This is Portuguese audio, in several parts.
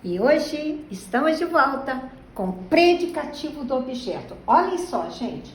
E hoje estamos de volta com o predicativo do objeto. Olhem só, gente.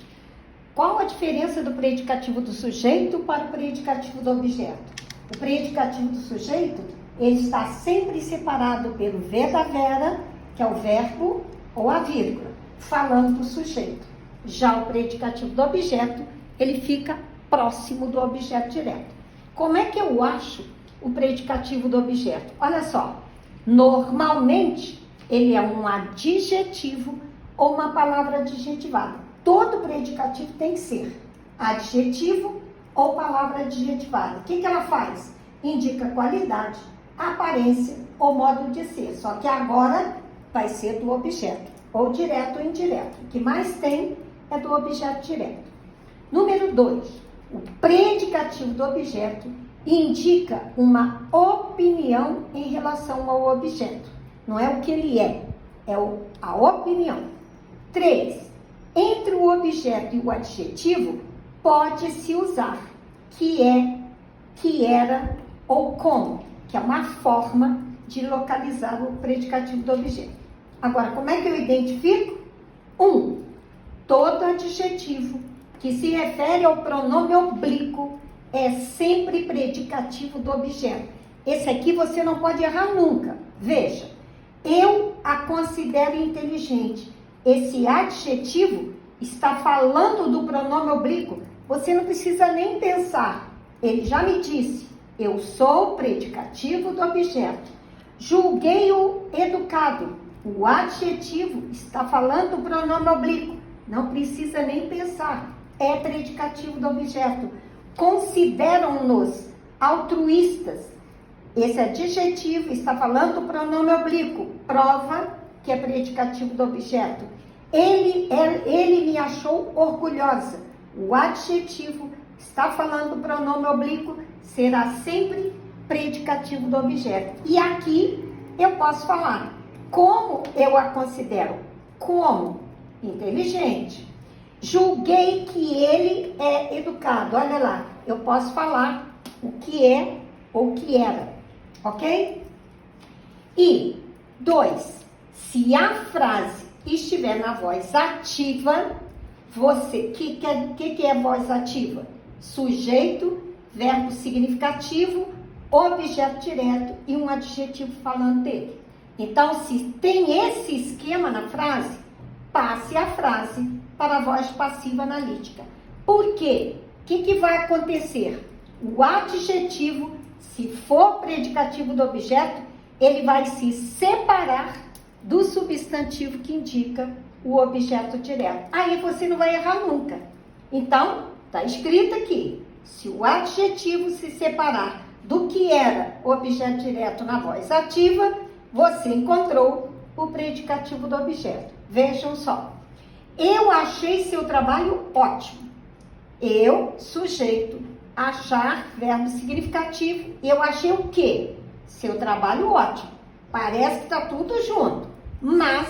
Qual a diferença do predicativo do sujeito para o predicativo do objeto? O predicativo do sujeito, ele está sempre separado pelo vera, que é o verbo ou a vírgula, falando do sujeito. Já o predicativo do objeto, ele fica próximo do objeto direto. Como é que eu acho o predicativo do objeto? Olha só. Normalmente, ele é um adjetivo ou uma palavra adjetivada. Todo predicativo tem que ser adjetivo ou palavra adjetivada. O que ela faz? Indica qualidade, aparência ou modo de ser. Só que agora vai ser do objeto, ou direto ou indireto. O que mais tem é do objeto direto. Número 2. O predicativo do objeto indica uma opinião em relação ao objeto. Não é o que ele é a opinião. 3. Entre o objeto e o adjetivo, pode-se usar que é, que era ou como, que é uma forma de localizar o predicativo do objeto. Agora, como é que eu identifico? 1. Todo adjetivo que se refere ao pronome oblíquo é sempre predicativo do objeto. Esse aqui você não pode errar nunca. Veja, eu a considero inteligente. Esse adjetivo está falando do pronome oblíquo. Você não precisa nem pensar. Ele já me disse, eu sou predicativo do objeto. Julguei-o educado. O adjetivo está falando do pronome oblíquo. Não precisa nem pensar. É predicativo do objeto. Consideram-nos altruístas. Esse adjetivo está falando do pronome oblíquo. Prova que é predicativo do objeto. Ele me achou orgulhosa. O adjetivo está falando do pronome oblíquo, será sempre predicativo do objeto. E aqui eu posso falar como eu a considero. Como? Inteligente. Julguei que ele é educado. Olha lá, eu posso falar o que é ou o que era, ok? E 2, se a frase estiver na voz ativa, você, que é voz ativa? Sujeito, verbo significativo, objeto direto e um adjetivo falando dele. Então, se tem esse esquema na frase, passe a frase para a voz passiva analítica. Por quê? O que vai acontecer? O adjetivo, se for predicativo do objeto, ele vai se separar do substantivo que indica o objeto direto. Aí você não vai errar nunca. Então, está escrito aqui, se o adjetivo se separar do que era o objeto direto na voz ativa, você encontrou o predicativo do objeto. Vejam só. Eu achei seu trabalho ótimo. Eu, sujeito, achar, verbo significativo. Eu achei o quê? Seu trabalho ótimo. Parece que está tudo junto. Mas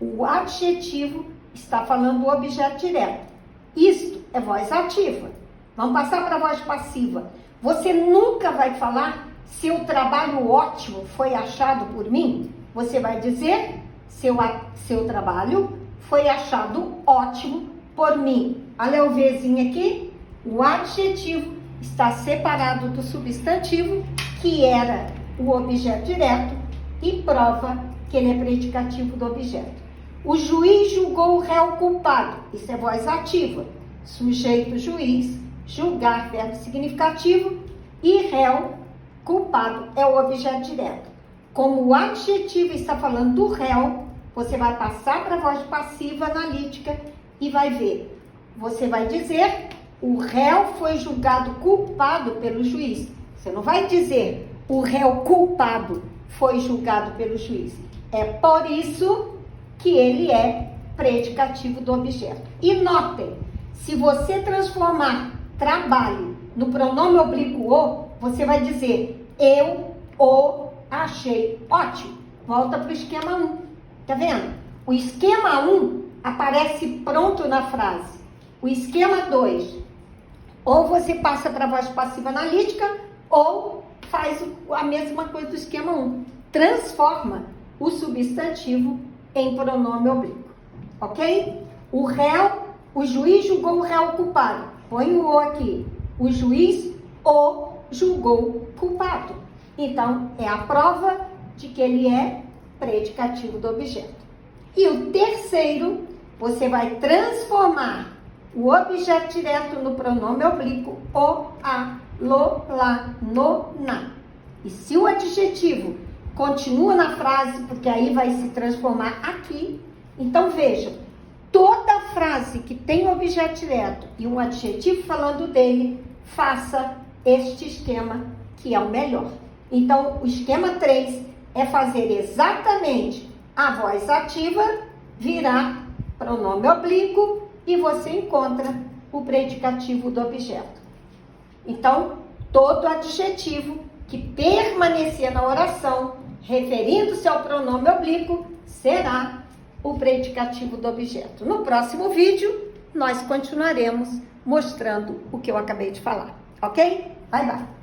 o adjetivo está falando do objeto direto. Isto é voz ativa. Vamos passar para a voz passiva. Você nunca vai falar seu trabalho ótimo foi achado por mim. Você vai dizer seu trabalho foi achado ótimo por mim. Olha o Vzinho aqui. O adjetivo está separado do substantivo, que era o objeto direto, e prova que ele é predicativo do objeto. O juiz julgou o réu culpado. Isso é voz ativa. Sujeito, juiz, julgar, verbo significativo, e réu, culpado, é o objeto direto. Como o adjetivo está falando do réu, você vai passar para a voz passiva analítica e vai ver. Você vai dizer, o réu foi julgado culpado pelo juiz. Você não vai dizer, o réu culpado foi julgado pelo juiz. É por isso que ele é predicativo do objeto. E notem, se você transformar trabalho no pronome oblíquo o, você vai dizer, eu o achei ótimo. Volta para o esquema 1. Tá vendo? O esquema 1 aparece pronto na frase. O esquema 2, ou você passa para a voz passiva analítica, ou faz a mesma coisa do esquema 1. Transforma o substantivo em pronome oblíquo, ok? O réu, o juiz julgou o réu culpado. Põe o "o" aqui. O juiz o julgou culpado. Então, é a prova de que ele é predicativo do objeto. E o terceiro, você vai transformar o objeto direto no pronome oblíquo, o, a, lo, lá, no, na. E se o adjetivo continua na frase, porque aí vai se transformar aqui, então vejam, toda frase que tem um objeto direto e um adjetivo falando dele, faça este esquema que é o melhor. Então, o esquema 3 é fazer exatamente a voz ativa virar pronome oblíquo e você encontra o predicativo do objeto. Então, todo adjetivo que permanecer na oração, referindo-se ao pronome oblíquo, será o predicativo do objeto. No próximo vídeo, nós continuaremos mostrando o que eu acabei de falar, ok? Bye, bye!